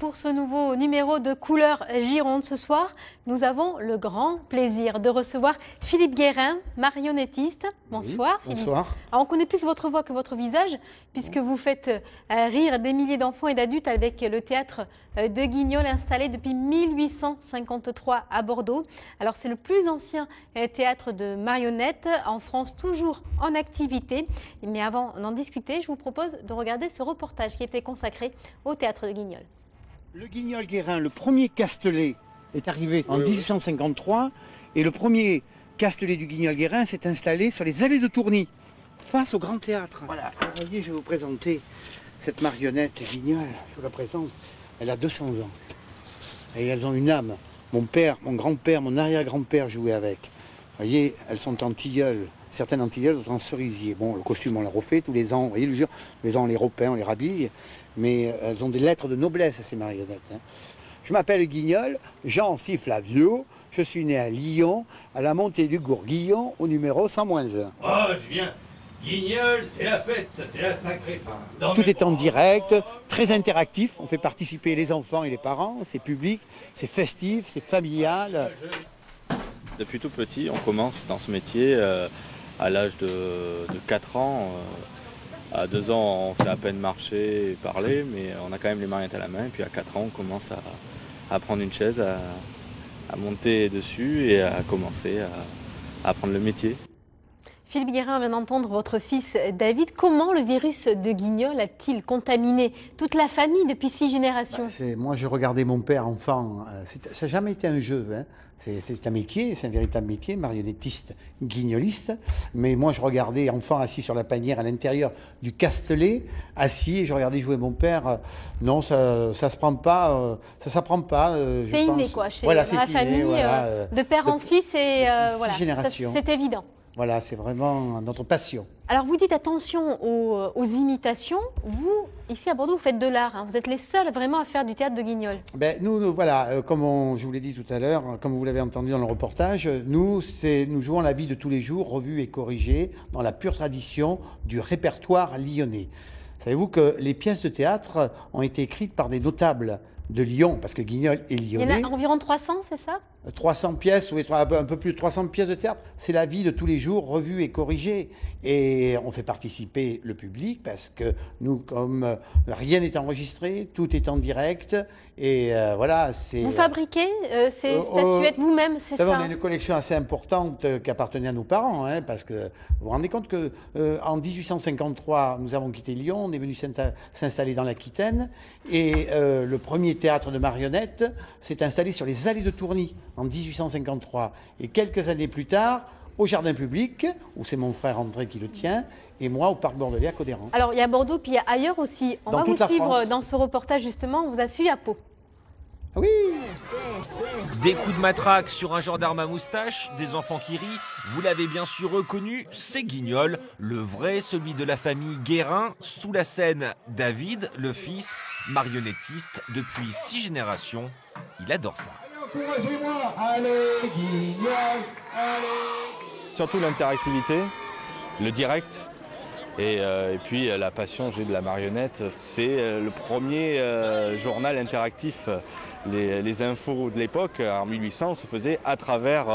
pour ce nouveau numéro de Couleurs Gironde. Ce soir, nous avons le grand plaisir de recevoir Philippe Guérin, marionnettiste. Bonsoir oui, Philippe. bonsoir. Alors, on connaît plus votre voix que votre visage, puisque vous faites rire des milliers d'enfants et d'adultes avec le théâtre de Guignol, installé depuis 1853 à Bordeaux. Alors c'est le plus ancien théâtre de marionnettes en France, toujours en activité. Mais avant d'en discuter, je vous propose de regarder ce reportage qui était consacré au théâtre de Guignol. Le Guignol Guérin, le premier Castelet, est arrivé en 1853 et le premier Castelet du Guignol Guérin s'est installé sur les allées de Tourny, face au Grand Théâtre. Voilà, vous voyez, je vais vous présenter cette marionnette Guignol, je vous la présente. Elle a 200 ans et elles ont une âme. Mon père, mon grand-père, mon arrière-grand-père jouaient avec. Vous voyez, elles sont en tilleul, certaines en tilleul, d'autres en cerisier. Bon, le costume, on l'a refait tous les ans, vous voyez l'usure. Tous les ans, on les repeint, on les rhabille, mais elles ont des lettres de noblesse, ces marionnettes. Hein. Je m'appelle Guignol, Jean Flavio, je suis né à Lyon, à la montée du Gourguillon, au numéro 100-1. Oh, Julien, Guignol, c'est la fête, c'est la sacrée part. Tout est en direct, très interactif, on fait participer les enfants et les parents, c'est public, c'est festif, c'est familial. Depuis tout petit, on commence dans ce métier à l'âge de 4 ans. À 2 ans, on sait à peine marcher et parler, mais on a quand même les marionnettes à la main. Et puis à 4 ans, on commence à prendre une chaise, à monter dessus et à commencer à apprendre le métier. Philippe Guérin vient d'entendre votre fils David. Comment le virus de Guignol a-t-il contaminé toute la famille depuis 6 générations? Moi, j'ai regardé mon père enfant. Ça n'a jamais été un jeu. Hein. C'est un métier, c'est un véritable métier, marionnettiste, guignoliste. Mais moi, je regardais enfant assis sur la panière à l'intérieur du Castelet, assis, et je regardais jouer mon père. Non, ça se prend pas. Ça s'apprend pas. C'est inné, quoi, chez voilà, la famille, voilà, de père en fils, et voilà, c'est évident. Voilà, c'est vraiment notre passion. Alors, vous dites attention aux imitations. Vous, ici à Bordeaux, vous faites de l'art. Hein. Vous êtes les seuls vraiment à faire du théâtre de Guignol. Ben, nous voilà, comme je vous l'ai dit tout à l'heure, comme vous l'avez entendu dans le reportage, nous jouons la vie de tous les jours, revue et corrigée, dans la pure tradition du répertoire lyonnais. Savez-vous que les pièces de théâtre ont été écrites par des notables de Lyon, parce que Guignol est lyonnais. Il y en a environ 300, c'est ça? 300 pièces, oui, un peu plus de 300 pièces de théâtre. C'est la vie de tous les jours, revue et corrigée. Et on fait participer le public parce que nous, comme rien n'est enregistré, tout est en direct. Et voilà, c'est... Vous fabriquez ces statuettes vous-même, c'est ça? On a une collection assez importante qui appartenait à nos parents, hein, parce que vous vous rendez compte que en 1853, nous avons quitté Lyon, on est venu s'installer dans l'Aquitaine. Et le premier théâtre de marionnettes s'est installé sur les allées de Tourny en 1853. Et quelques années plus tard, au Jardin Public, où c'est mon frère André qui le tient, et moi au Parc Bordelais à Codéran. Alors il y a Bordeaux, puis il y a ailleurs aussi. On va vous suivre dans ce reportage justement, on vous a suivi à Pau. Oui. Des coups de matraque sur un gendarme à moustache, des enfants qui rient, vous l'avez bien sûr reconnu, c'est Guignol, le vrai, celui de la famille Guérin. Sous la scène, David, le fils, marionnettiste depuis 6 générations. Il adore ça. Encouragez-moi, allez Guignol, allez. Surtout l'interactivité, le direct. Et puis la passion, j'ai de la marionnette. C'est le premier journal interactif. Les infos de l'époque, en 1800, se faisaient à travers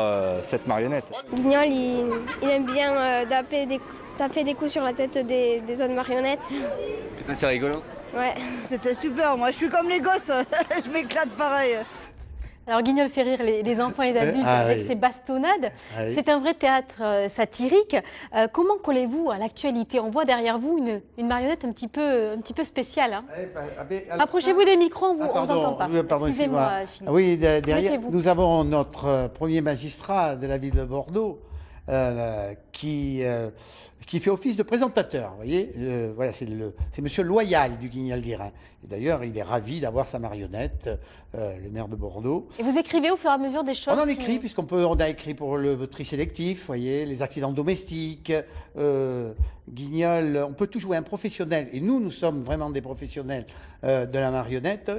cette marionnette. Guignol, il aime bien taper des coups sur la tête des autres marionnettes. Et ça, c'est rigolo. Ouais. C'était super, moi je suis comme les gosses, je m'éclate pareil. Alors Guignol fait rire les enfants et les adultes avec ses bastonnades. Oui. C'est un vrai théâtre satirique. Comment collez-vous à l'actualité? On voit derrière vous une marionnette un petit peu spéciale. Hein. Rapprochez-vous des micros, on ne vous entend pas. Excusez-moi, Philippe. Oui, derrière, nous avons notre premier magistrat de la ville de Bordeaux qui fait office de présentateur. Vous voyez, voilà, c'est Monsieur Loyal du Guignol Guérin. Et d'ailleurs, il est ravi d'avoir sa marionnette, le maire de Bordeaux. Et vous écrivez au fur et à mesure des choses? On en écrit, on a écrit pour le tri sélectif, vous voyez, les accidents domestiques, Guignol, on peut tout jouer, un professionnel. Et nous sommes vraiment des professionnels de la marionnette.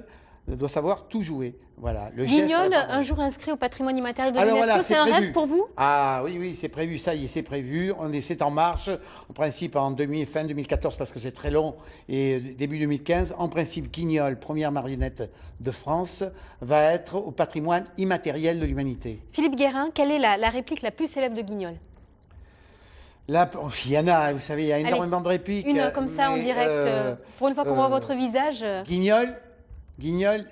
doit savoir tout jouer. Voilà, le geste, Guignol, un jour inscrit au patrimoine immatériel de Alors l'UNESCO, voilà, c'est un prévu. rêve pour vous? Ah oui, oui, c'est prévu, ça y est, c'est prévu. C'est en marche, en principe fin 2014 parce que c'est très long, et début 2015. En principe, Guignol, première marionnette de France, va être au patrimoine immatériel de l'humanité. Philippe Guérin, quelle est la réplique la plus célèbre de Guignol? Là, il y en a, vous savez, il y a énormément de répliques. Une comme ça en direct, pour une fois qu'on voit votre visage. Guignol,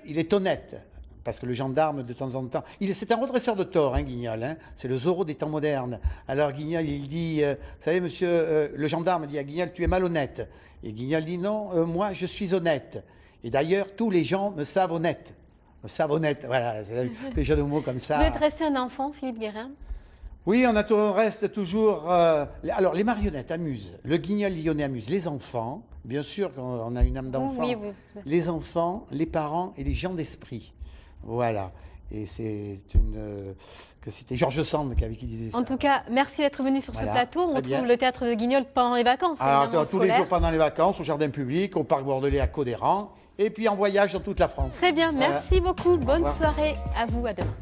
il est honnête. Parce que le gendarme, de temps en temps... C'est un redresseur de tort, hein, Guignol. Hein, c'est le Zorro des temps modernes. Alors Guignol, il dit... vous savez, monsieur, le gendarme dit à Guignol, tu es malhonnête. Et Guignol dit, non, moi, je suis honnête. Et d'ailleurs, tous les gens me savent honnête. Me savent honnête, voilà, c'est des jeux de mots comme ça. Vous êtes resté un enfant, Philippe Guérin? Oui, on reste toujours... alors, les marionnettes amusent. Le Guignol lyonnais amuse les enfants. Bien sûr qu'on a une âme d'enfant. Oui, oui. Les enfants, les parents et les gens d'esprit. Voilà. Et c'était Georges Sand qui disait ça. En tout cas, merci d'être venu sur ce plateau. On retrouve bien. le théâtre de Guignol pendant les vacances. Alors, tous les scolaires. jours pendant les vacances, au jardin public, au parc bordelais à Codéran, et puis en voyage dans toute la France. Très bien, Voilà. merci beaucoup. Bonne revoir. soirée à vous, à demain.